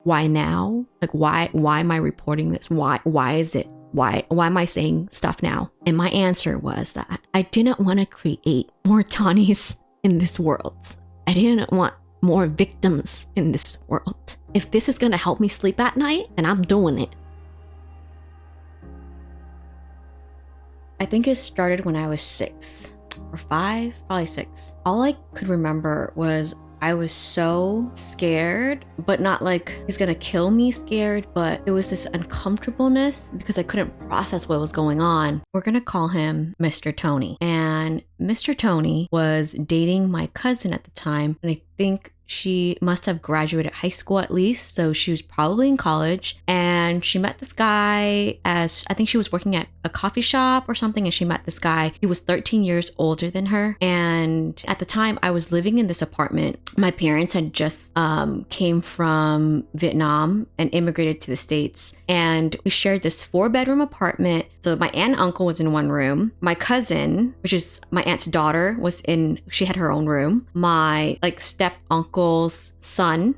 why now? Like, why am I reporting this? Why is it? Why am I saying stuff now? And my answer was that I didn't want to create more Tawnies in this world. I didn't want more victims in this world. If this is going to help me sleep at night, then I'm doing it. I think it started when I was 6 or 5, probably 6. All I could remember was I was so scared, but not like he's gonna kill me scared, but it was this uncomfortableness because I couldn't process what was going on. We're gonna call him Mr. Tony. And Mr. Tony was dating my cousin at the time, and I think she must have graduated high school at least, so she was probably in college. And she met this guy as, I think she was working at a coffee shop or something, and she met this guy. He was 13 years older than her. And at the time, I was living in this apartment. My parents had just came from Vietnam and immigrated to the States. And we shared this 4-bedroom apartment. So my aunt and uncle was in one room. My cousin, which is my aunt's daughter, she had her own room. My step uncle's son,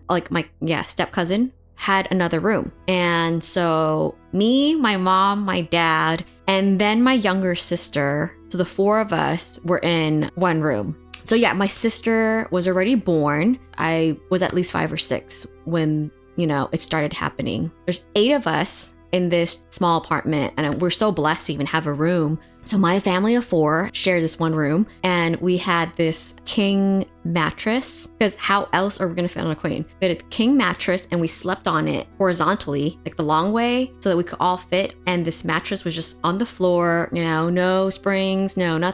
step cousin, had another room. And so me, my mom, my dad, and then my younger sister, so the 4 of us were in one room. So yeah, my sister was already born. I was at least 5 or 6 when, it started happening. There's 8 of us in this small apartment, and we're so blessed to even have a room. So my family of 4 shared this one room, and we had this king mattress, because how else are we going to fit on a queen? We had a king mattress, and we slept on it horizontally, like the long way, so that we could all fit. And this mattress was just on the floor, no springs, no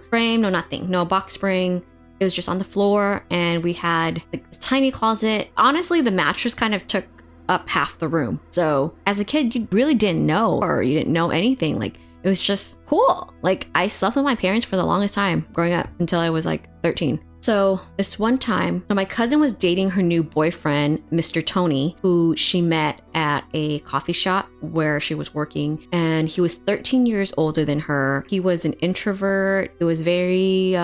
frame, no nothing, no box spring. It was just on the floor, and we had this tiny closet. Honestly, the mattress kind of took up half the room. So as a kid, you really didn't know, or you didn't know anything. It was just cool. I slept with my parents for the longest time growing up until I was 13. So this one time, my cousin was dating her new boyfriend, Mr. Tony, who she met at a coffee shop where she was working. And he was 13 years older than her. He was an introvert. He was very,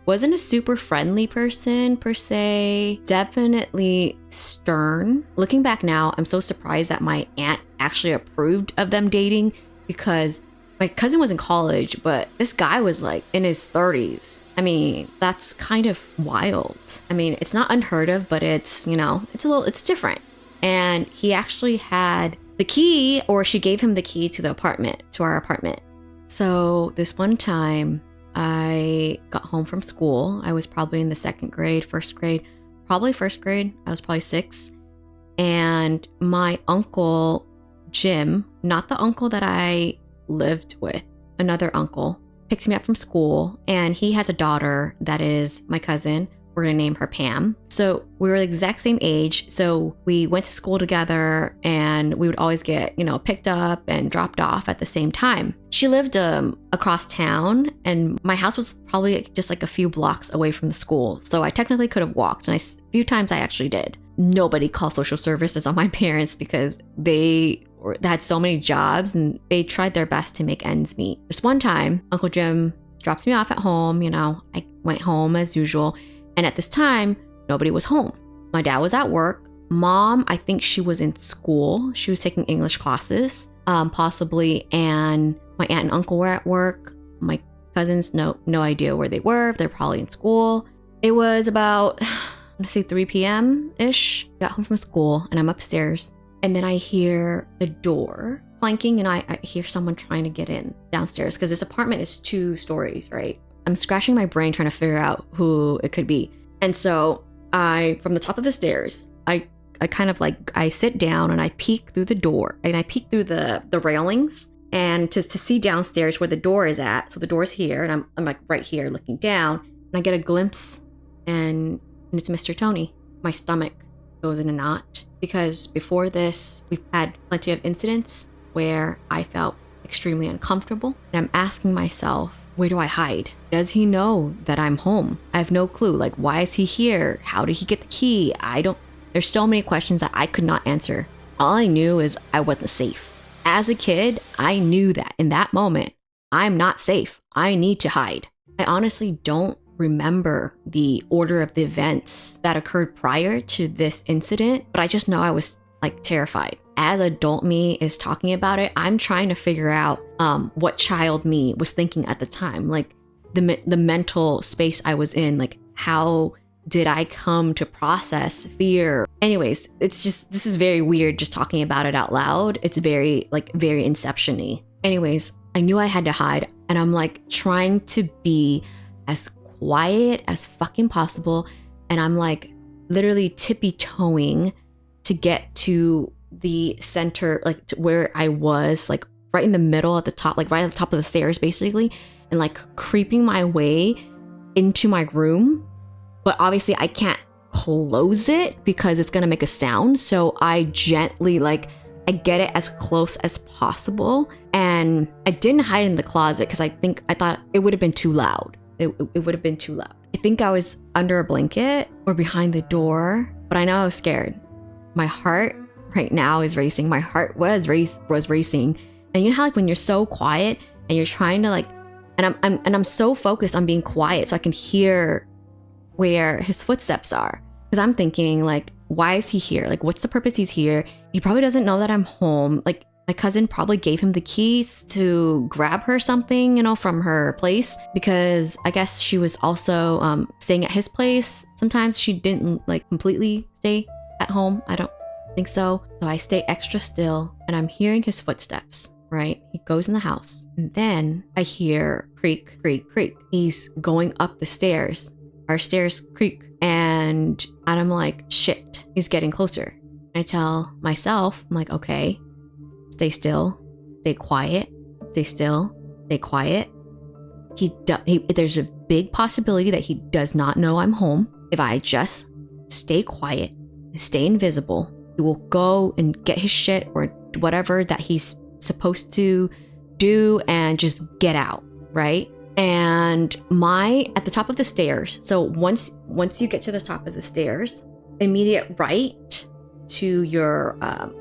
wasn't a super friendly person per se. Definitely stern. Looking back now, I'm so surprised that my aunt actually approved of them dating, because my cousin was in college, but this guy was in his 30s. I mean, that's kind of wild. I mean, it's not unheard of, but it's different. And he actually had the key, or she gave him the key to our apartment. So this one time I got home from school. I was probably in the first grade. I was probably 6. And my uncle, Jim, not the uncle that I lived with, another uncle, picks me up from school, and he has a daughter that is my cousin. We're gonna name her Pam. So we were the exact same age, so we went to school together, and we would always get picked up and dropped off at the same time. She lived across town, and my house was probably just a few blocks away from the school, so I technically could have walked, and a few times I actually did. Nobody called social services on my parents because they had so many jobs, and they tried their best to make ends meet. This one time, Uncle Jim dropped me off at home. I went home as usual. And at this time, nobody was home. My dad was at work. Mom, I think she was in school. She was taking English classes, possibly. And my aunt and uncle were at work. My cousins, no idea where they were. They're probably in school. It was about, I'm gonna say 3 p.m.-ish. Got home from school, and I'm upstairs. And then I hear the door clanking, and I hear someone trying to get in downstairs, because this apartment is 2 stories, right? I'm scratching my brain trying to figure out who it could be. And so from the top of the stairs, I I sit down and I peek through the door, and I peek through the railings, and to see downstairs where the door is at. So the door's here, and I'm right here looking down, and I get a glimpse, and it's Mr. Tony. My stomach goes in a knot, because before this, we've had plenty of incidents where I felt extremely uncomfortable, and I'm asking myself, where do I hide? Does he know that I'm home? I have no clue. Why is he here? How did he get the key? There's so many questions that I could not answer. All I knew is I wasn't safe. As a kid, I knew that in that moment, I'm not safe. I need to hide. I honestly don't remember the order of the events that occurred prior to this incident, but I just know I was like terrified. As adult me is talking about it, I'm trying to figure out what child me was thinking at the time, like the mental space I was in, like how did I come to process fear? Anyways, it's just, this is very weird just talking about it out loud. It's very Inception-y. Anyways, I knew I had to hide, and I'm like trying to be as quiet as fucking possible, and I'm like literally tippy-toeing to get to the center, like to where I was, like right in the middle at the top, like right at the top of the stairs basically, and like creeping my way into my room. But obviously I can't close it because it's gonna make a sound, so I gently I get it as close as possible. And I didn't hide in the closet because I thought it would have been too loud. It would have been too loud. I think I was under a blanket or behind the door, but I know I was scared. My heart right now is racing. My heart was racing. And you know how like when you're so quiet and you're trying to I'm so focused on being quiet so I can hear where his footsteps are. Because I'm thinking like, why is he here? Like, what's the purpose he's here? He probably doesn't know that I'm home. Like, my cousin probably gave him the keys to grab her something, you know, from her place, because I guess she was also staying at his place. Sometimes she didn't like completely stay at home. I don't think so. So I stay extra still and I'm hearing his footsteps, right? He goes in the house and then I hear creak, creak, creak. He's going up the stairs. Our stairs creak and I'm like, shit, he's getting closer. I tell myself, I'm like, okay, stay still, stay quiet, stay still, stay quiet. There's a big possibility that he does not know I'm home. If I just stay quiet, stay invisible, he will go and get his shit or whatever that he's supposed to do and just get out, right? And at the top of the stairs, so once you get to the top of the stairs, immediate right to your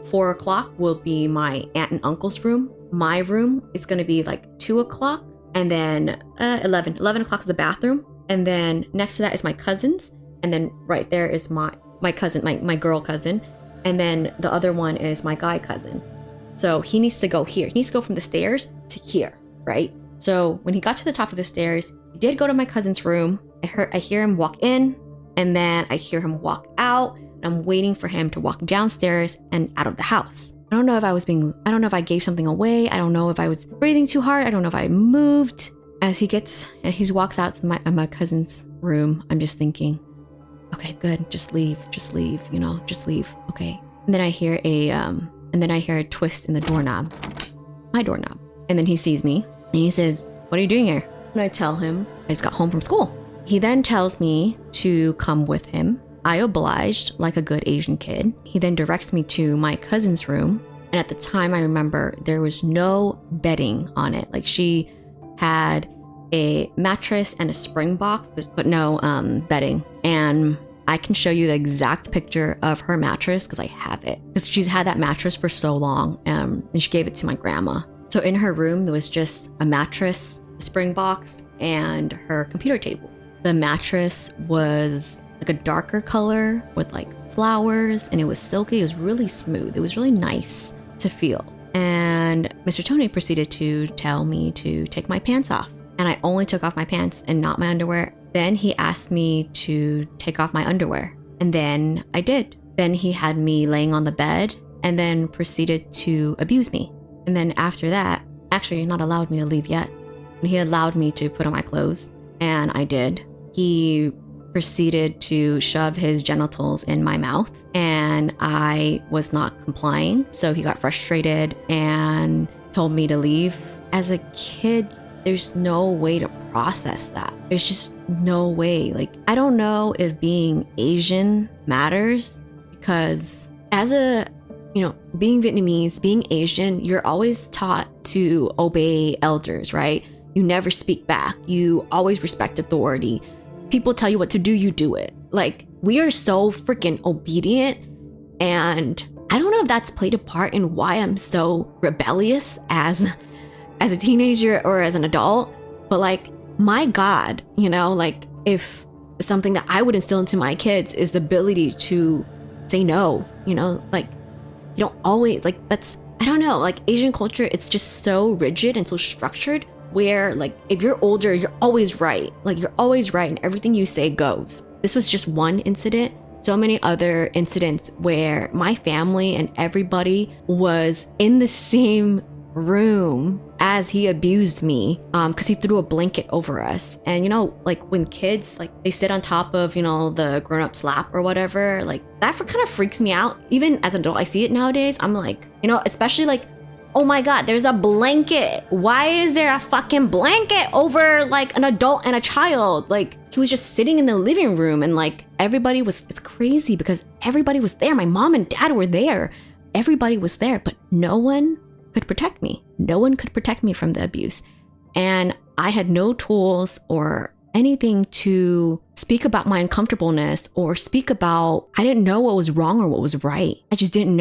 4 o'clock will be my aunt and uncle's room. My room is going to be like 2 o'clock, and then 11 o'clock is the bathroom, and then next to that is my cousin's, and then right there is my cousin, my girl cousin, and then the other one is my guy cousin. So he needs to go here. He needs to go from the stairs to here, right? So when he got to the top of the stairs, he did go to my cousin's room. I hear him walk in, and then I hear him walk out. I'm waiting for him to walk downstairs and out of the house. I don't know if I gave something away. I don't know if I was breathing too hard. I don't know if I moved. As he walks out to my cousin's room, I'm just thinking, okay, good, just leave, you know, just leave, okay. And then I hear a twist in the doorknob, my doorknob. And then he sees me and he says, "What are you doing here?" And I tell him, "I just got home from school." He then tells me to come with him. I obliged like a good Asian kid. He then directs me to my cousin's room. And at the time, I remember there was no bedding on it. Like, she had a mattress and a spring box, but no bedding. And I can show you the exact picture of her mattress because I have it. Because she's had that mattress for so long, and she gave it to my grandma. So in her room, there was just a mattress, a spring box, and her computer table. The mattress was like a darker color with like flowers, and it was silky. It was really smooth. It was really nice to feel. And Mr. Tony proceeded to tell me to take my pants off. And I only took off my pants and not my underwear. Then he asked me to take off my underwear. And then I did. Then he had me laying on the bed and then proceeded to abuse me. And then after that, actually not allowed me to leave yet. He allowed me to put on my clothes, and I did. He proceeded to shove his genitals in my mouth, and I was not complying. So he got frustrated and told me to leave. As a kid, there's no way to process that. There's just no way. Like, I don't know if being Asian matters, because being Vietnamese, being Asian, you're always taught to obey elders, right? You never speak back. You always respect authority. People tell you what to do, you do it. Like, we are so freaking obedient. And I don't know if that's played a part in why I'm so rebellious as a teenager or as an adult. But like, my God, like, if something that I would instill into my kids is the ability to say no, you know, like you don't always, like that's, I don't know, like Asian culture, it's just so rigid and so structured where like if you're older, you're always right. Like you're always right and everything you say goes. This was just one incident. So many other incidents where my family and everybody was in the same room as he abused me because he threw a blanket over us. And you know, like when kids, like they sit on top of, you know, the grown-up's lap or whatever, like that kind of freaks me out. Even as an adult, I see it nowadays. I'm like, you know, especially like, oh my God, there's a blanket. Why is there a fucking blanket over like an adult and a child? Like he was just sitting in the living room and like everybody was, it's crazy because everybody was there. My mom and dad were there. Everybody was there, but no one could protect me. No one could protect me from the abuse. And I had no tools or anything to speak about my uncomfortableness or speak about, I didn't know what was wrong or what was right. I just didn't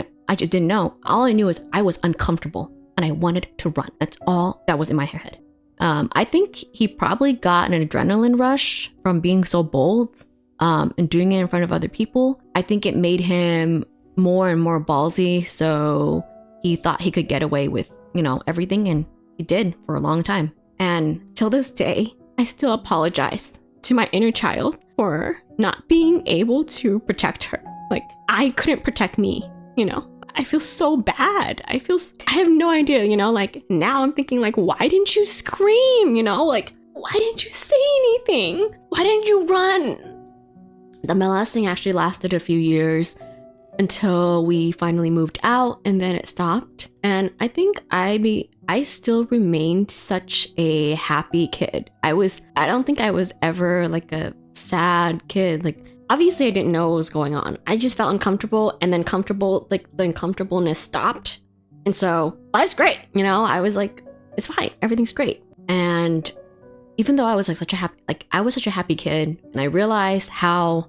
know. All I knew is I was uncomfortable and I wanted to run. That's all that was in my head. I think he probably got an adrenaline rush from being so bold and doing it in front of other people. I think it made him more and more ballsy. So he thought he could get away with, you know, everything, and he did for a long time. And till this day, I still apologize to my inner child for not being able to protect her. Like I couldn't protect me, you know. I feel so bad. I have no idea, you know, like now I'm thinking like, why didn't you scream? You know, like, why didn't you say anything? Why didn't you run? The molesting actually lasted a few years until we finally moved out and then it stopped. And I think I still remained such a happy kid. I don't think I was ever like a sad kid. Like, obviously I didn't know what was going on. I just felt uncomfortable, and then the uncomfortableness stopped. And so life's great. You know, I was like, it's fine. Everything's great. And even though I was like I was such a happy kid, and I realized how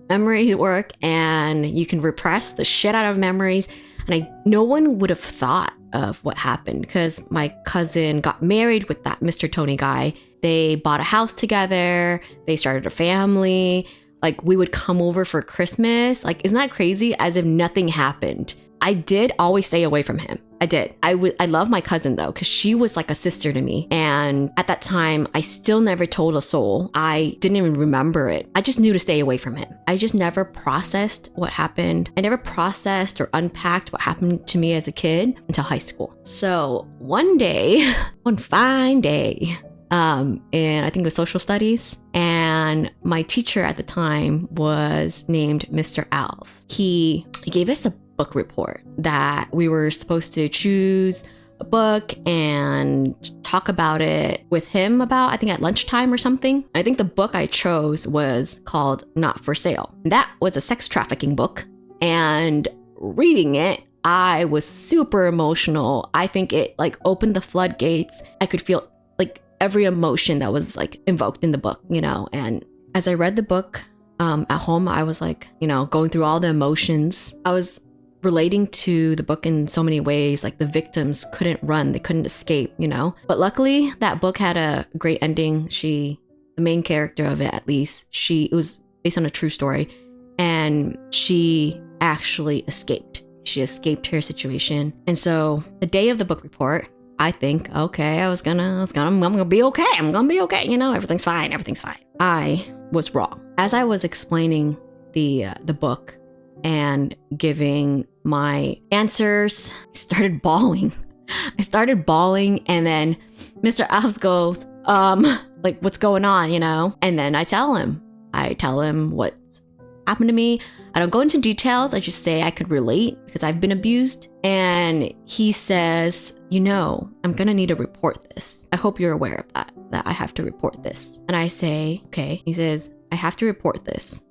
memories work and you can repress the shit out of memories. And no one would have thought of what happened because my cousin got married with that Mr. Tony guy. They bought a house together. They started a family. Like we would come over for Christmas. Like, isn't that crazy? As if nothing happened. I did always stay away from him. I did. I love my cousin though, because she was like a sister to me. And at that time, I still never told a soul. I didn't even remember it. I just knew to stay away from him. I just never processed what happened. I never processed or unpacked what happened to me as a kid until high school. So one fine day, and I think it was social studies. And my teacher at the time was named Mr. Alves. He gave us a book report that we were supposed to choose a book and talk about it with him about, I think at lunchtime or something. I think the book I chose was called Not for Sale. That was a sex trafficking book. And reading it, I was super emotional. I think it like opened the floodgates. I could feel like every emotion that was like invoked in the book, you know. And as I read the book at home, I was like, you know, going through all the emotions. I was relating to the book in so many ways. Like the victims couldn't run, they couldn't escape, you know. But luckily that book had a great ending. The main character of it, at least, it was based on a true story, and she actually escaped. She escaped her situation. And so the day of the book report, I think, okay, I'm gonna be okay. I'm gonna be okay. You know, everything's fine. I was wrong. As I was explaining the book and giving my answers, I started bawling. And then Mr. Alves goes, like, what's going on, you know? And then I tell him what's happened to me. I don't go into details. I just say I could relate because I've been abused. And he says, you know, I'm gonna need to report this. I hope you're aware of that I have to report this. And I say, okay. He says, I have to report this.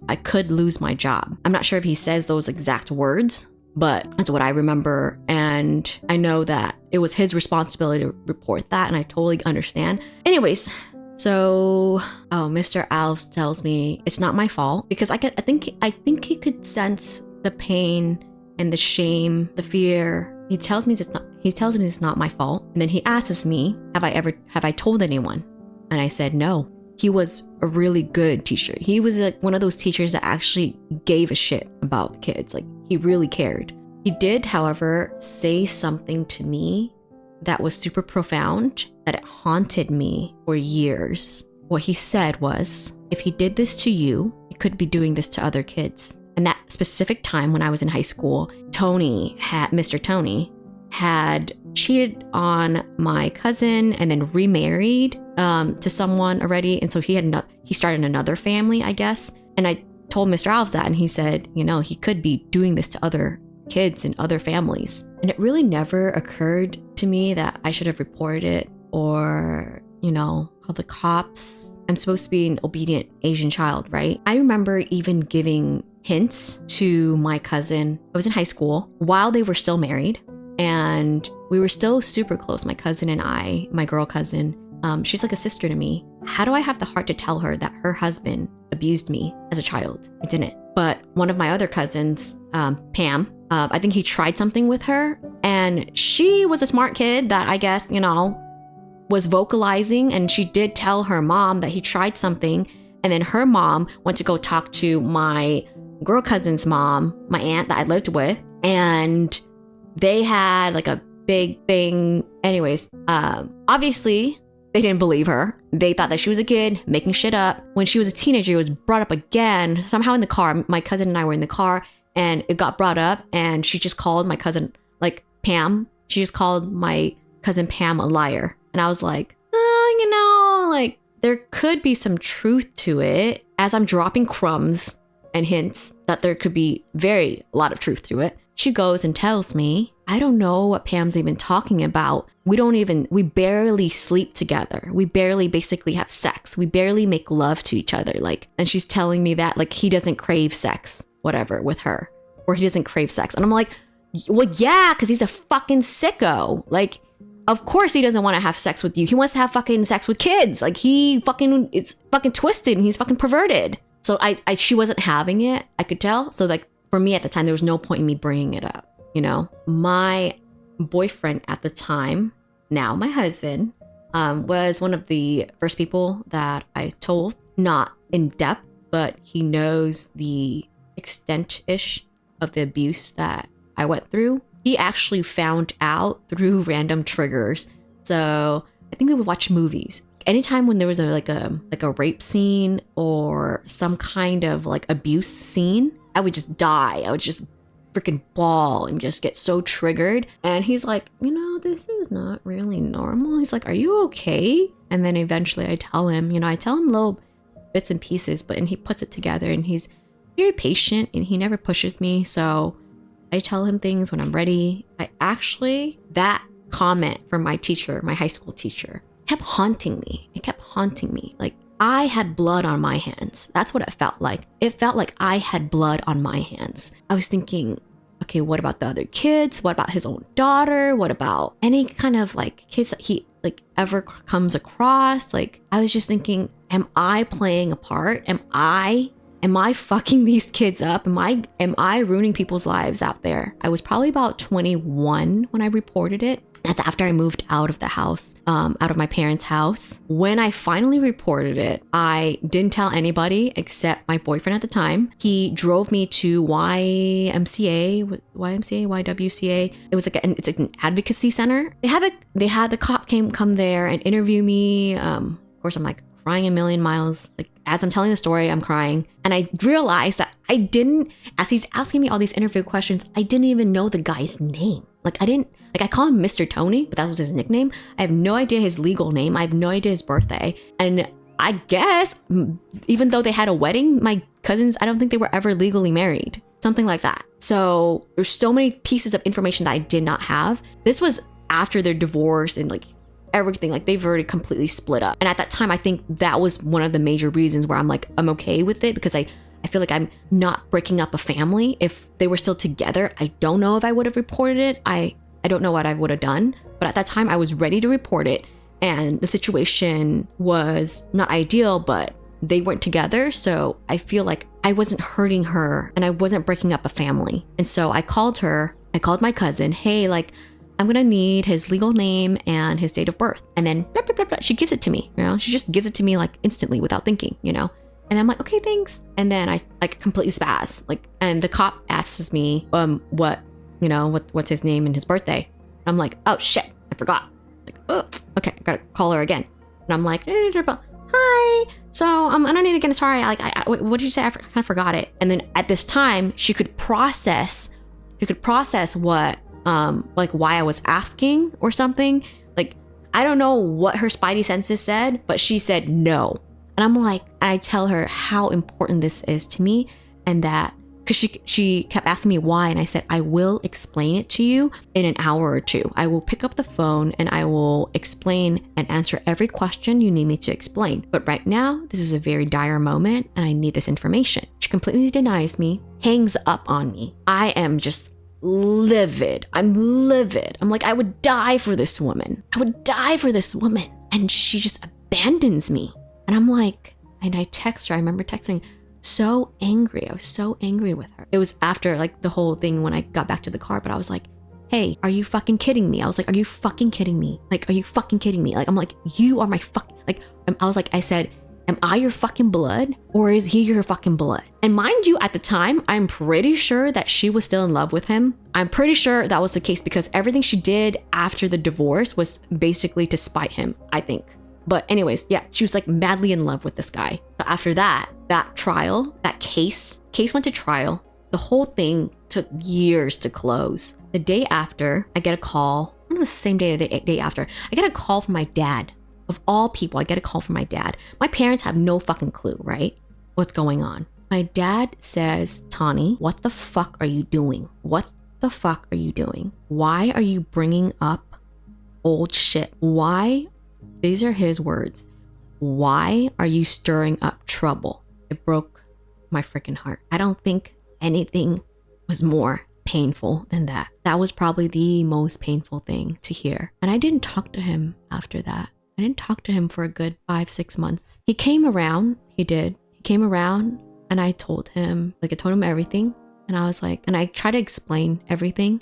I could lose my job. I'm not sure if he says those exact words, but that's what I remember. And I know that it was his responsibility to report that, and I totally understand. Anyways, so Mr. Alves tells me it's not my fault because I think he could sense the pain and the shame, the fear. He tells me it's not my fault. And then he asks me, have I told anyone? And I said no. he was a really good teacher. He was like one of those teachers that actually gave a shit about the kids. Like, he really cared. He did, however, say something to me that was super profound, that it haunted me for years. What he said was, if he did this to you, he could be doing this to other kids. And that specific time when I was in high school, Mr. Tony had cheated on my cousin and then remarried to someone already. And so he started another family, I guess. And I told Mr. Alves that, and he said, he could be doing this to other kids and other families. And it really never occurred to me that I should have reported it or, called the cops. I'm supposed to be an obedient Asian child, right? I remember even giving hints to my cousin. I was in high school while they were still married, and we were still super close. My cousin and I, my girl cousin, she's like a sister to me. How do I have the heart to tell her that her husband abused me as a child? I didn't. But one of my other cousins, Pam, I think he tried something with her, and she was a smart kid that I guess, was vocalizing, and she did tell her mom that he tried something. And then her mom went to go talk to my girl cousin's mom, my aunt that I lived with, and they had like a big thing. Anyways, obviously they didn't believe her. They thought that she was a kid making shit up. When she was a teenager, it was brought up again, somehow in the car. My cousin and I were in the car, and it got brought up, and she just called my cousin, like Pam, she just called my cousin Pam a liar. And I was like, like there could be some truth to it, as I'm dropping crumbs and hints that there could be a lot of truth to it. She goes and tells me, I don't know what Pam's even talking about. We barely sleep together. We barely basically have sex. We barely make love to each other. And she's telling me that he doesn't crave sex, whatever, with her, or he doesn't crave sex. And I'm like, well, yeah, because he's a fucking sicko. Of course he doesn't want to have sex with you. He wants to have fucking sex with kids. It's fucking twisted, and he's fucking perverted. So she wasn't having it. I could tell. So for me at the time, there was no point in me bringing it up. My boyfriend at the time, now my husband, was one of the first people that I told, not in depth, but he knows the extent-ish of the abuse that I went through. He actually found out through random triggers. So I think we would watch movies. Anytime when there was a rape scene or some kind of abuse scene, I would just die. I would just freaking bawl and just get so triggered. And he's like, this is not really normal. He's like, are you okay? And then eventually I tell him little bits and pieces, and he puts it together, and he's very patient, and he never pushes me. So I tell him things when I'm ready. That comment from my teacher, my high school teacher, kept haunting me. It kept haunting me. I had blood on my hands. That's what it felt like. It felt like I had blood on my hands. I was thinking, okay, what about the other kids? What about his own daughter? What about any kind of kids that he ever comes across? I was just thinking, am I playing a part? Am I fucking these kids up? Am I ruining people's lives out there? I was probably about 21 when I reported it. That's after I moved out of the house, out of my parents' house. When I finally reported it, I didn't tell anybody except my boyfriend at the time. He drove me to YMCA. It's an advocacy center. They had the cop come there and interview me. Of course, I'm crying a million miles. As I'm telling the story, I'm crying. And I realized that as he's asking me all these interview questions, I didn't even know the guy's name. I call him Mr. Tony, but that was his nickname. I have no idea his legal name. I have no idea his birthday. And I guess, even though they had a wedding, my cousins, I don't think they were ever legally married. Something like that. So there's so many pieces of information that I did not have. This was after their divorce and everything. They've already completely split up. And at that time, I think that was one of the major reasons where I'm I'm okay with it, because I feel like I'm not breaking up a family. If they were still together, I don't know if I would have reported it. I don't know what I would have done. But at that time, I was ready to report it. And the situation was not ideal, but they weren't together. So I feel like I wasn't hurting her and I wasn't breaking up a family. And so I called her. I called my cousin. Hey, I'm gonna need his legal name and his date of birth. And then blah, blah, blah, blah. She gives it to me, you know? She just gives it to me like instantly without thinking, you know? And I'm like, okay, thanks. And then I like completely spaz. Like, and the cop asks me, what's his name and his birthday. And I'm like, oh shit, I forgot. Like, ugh. Okay, I gotta call her again. And I'm like, hi. So I don't need to get sorry. What did you say? I kind of forgot it. And then at this time, she could process what, like why I was asking or something. Like, I don't know what her spidey senses said, but she said no. And I'm like, I tell her how important this is to me, and that because she kept asking me why, and I said, I will explain it to you in an hour or two. I will pick up the phone and I will explain and answer every question you need me to explain. But right now, this is a very dire moment and I need this information. She completely denies me, hangs up on me. I am just livid. I'm livid. I'm like, I would die for this woman. I would die for this woman. And she just abandons me. And I'm like, and I text her. I remember texting, so angry. I was so angry with her. It was after like the whole thing when I got back to the car, but I was like, hey, are you fucking kidding me? I was like, are you fucking kidding me? Like, are you fucking kidding me? Like, I'm like, you are my fucking, like, I said, am I your fucking blood or is he your fucking blood? And mind you, at the time, I'm pretty sure that she was still in love with him. I'm pretty sure that was the case because everything she did after the divorce was basically to spite him, I think. But anyways, yeah, she was like madly in love with this guy. But after that trial, that case went to trial. The whole thing took years to close. The day after, I get a call. I don't know if it was the same day or the day after. I get a call from my dad. Of all people, I get a call from my dad. My parents have no fucking clue, right? What's going on? My dad says, Tani, what the fuck are you doing? What the fuck are you doing? Why are you bringing up old shit? Why? These are his words. Why are you stirring up trouble? It broke my freaking heart. I don't think anything was more painful than that. That was probably the most painful thing to hear. And I didn't talk to him after that. I didn't talk to him for a good 5-6 months. He came around. He did. He came around and I told him everything. And I was like, and I tried to explain everything.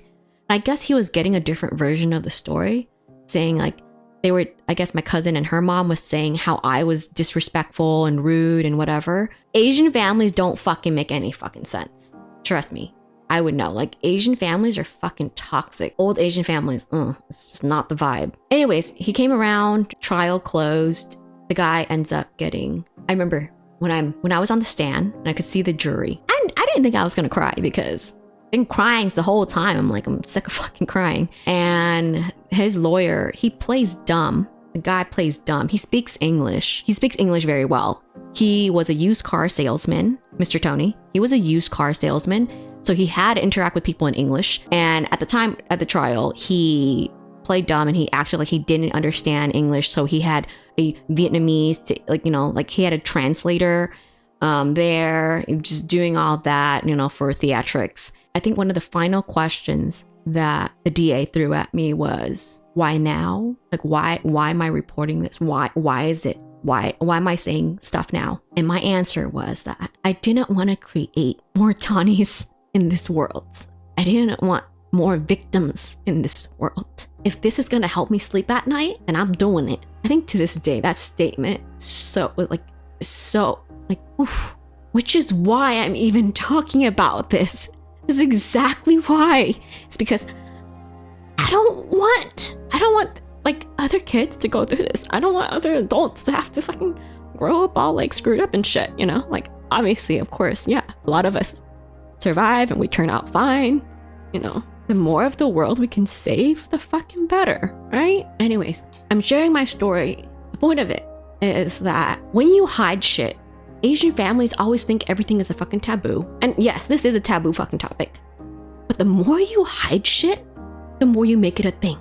And I guess he was getting a different version of the story, saying like, I guess my cousin and her mom was saying how I was disrespectful and rude and whatever. Asian families don't fucking make any fucking sense. Trust me, I would know. Like, Asian families are fucking toxic. Old Asian families, it's just not the vibe. Anyways, he came around, trial closed. The guy ends up getting, I remember when I was on the stand and I could see the jury. I didn't think I was gonna cry because been crying the whole time. I'm like, I'm sick of fucking crying. And his lawyer, he plays dumb. The guy plays dumb. He speaks English. He speaks English very well. He was a used car salesman, Mr. Tony. He was a used car salesman. So he had to interact with people in English. And at the time, at the trial, he played dumb and he acted like he didn't understand English. So he had a Vietnamese, he had a translator there, just doing all that, for theatrics. I think one of the final questions that the DA threw at me was, why now? Like, why am I reporting this? Why is it? Why am I saying stuff now? And my answer was that I didn't want to create more Tanis in this world. I didn't want more victims in this world. If this is going to help me sleep at night, then I'm doing it. I think to this day, that statement, oof, which is why I'm even talking about this. This is exactly why. It's because I don't want like other kids to go through this. I don't want other adults to have to fucking grow up all like screwed up and shit, Like, obviously, of course, yeah, a lot of us survive and we turn out fine, The more of the world we can save, the fucking better, right? Anyways, I'm sharing my story. The point of it is that when you hide shit, Asian families always think everything is a fucking taboo. And yes, this is a taboo fucking topic. But the more you hide shit, the more you make it a thing.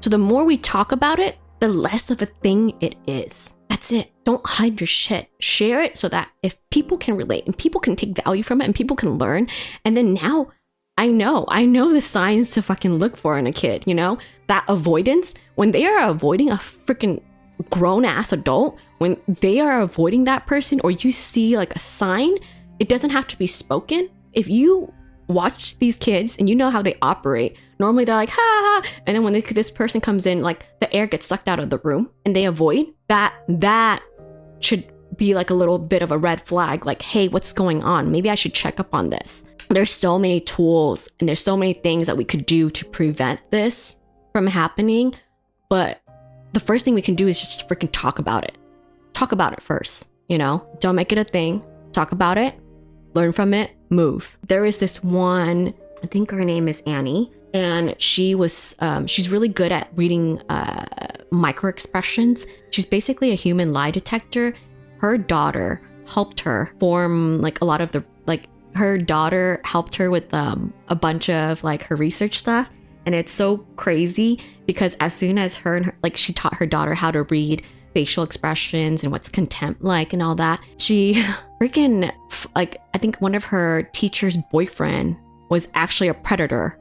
So the more we talk about it, the less of a thing it is. That's it. Don't hide your shit. Share it so that if people can relate and people can take value from it and people can learn. And then now I know the signs to fucking look for in a kid, That avoidance, when they are avoiding a freaking grown-ass adult, when they are avoiding that person or you see like a sign, it doesn't have to be spoken. If you watch these kids and you know how they operate. Normally they're like, ha ha, and then when this person comes in, like the air gets sucked out of the room and they avoid that. That should be like a little bit of a red flag. Like, hey, what's going on? Maybe I should check up on this. There's so many tools and there's so many things that we could do to prevent this from happening. But the first thing we can do is just freaking talk about it. Talk about it first, you know? Don't make it a thing. Talk about it. Learn from it. Move. There is this one, I think her name is Annie, and she's really good at reading micro expressions. She's basically a human lie detector. Her daughter helped her form like a lot of the, like her daughter helped her with a bunch of like her research stuff. And it's so crazy because as soon as she taught her daughter how to read facial expressions and what's contempt like and all that, she freaking, like, I think one of her teacher's boyfriend was actually a predator.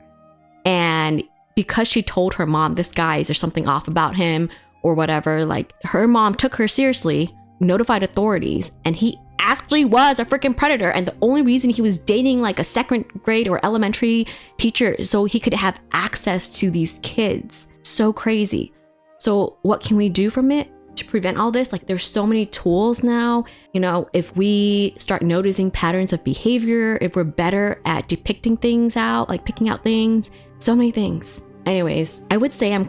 And because she told her mom, this guy, is there something off about him or whatever, like her mom took her seriously, notified authorities, and he actually was a freaking predator. And the only reason he was dating like a second grade or elementary teacher is so he could have access to these kids. So crazy. So what can we do from it to prevent all this? Like, there's so many tools now. You know, if we start noticing patterns of behavior, if we're better at depicting things out, like picking out things, so many things. Anyways, I would say I'm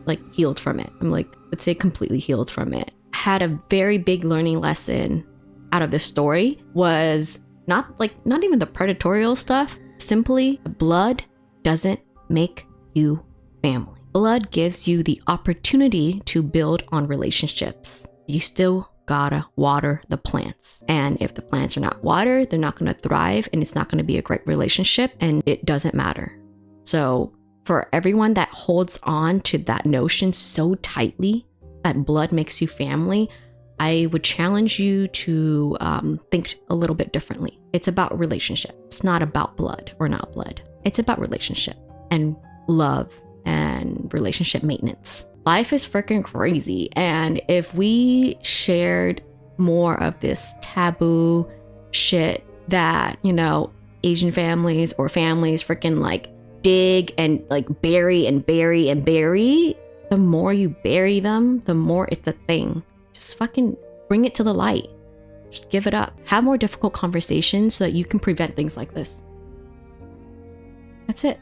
like healed from it. Would say completely healed from it. Had a very big learning lesson out of this story was not even the predatorial stuff. Simply, blood doesn't make you family. Blood gives you the opportunity to build on relationships. You still gotta water the plants. And if the plants are not watered, they're not gonna thrive and it's not gonna be a great relationship and it doesn't matter. So for everyone that holds on to that notion so tightly that blood makes you family, I would challenge you to think a little bit differently. It's about relationship. It's not about blood or not blood. It's about relationship and love and relationship maintenance. Life is freaking crazy. And if we shared more of this taboo shit that, you know, Asian families or families freaking like dig and like bury and bury and bury, the more you bury them, the more it's a thing. Just fucking bring it to the light. Just give it up. Have more difficult conversations so that you can prevent things like this. That's it.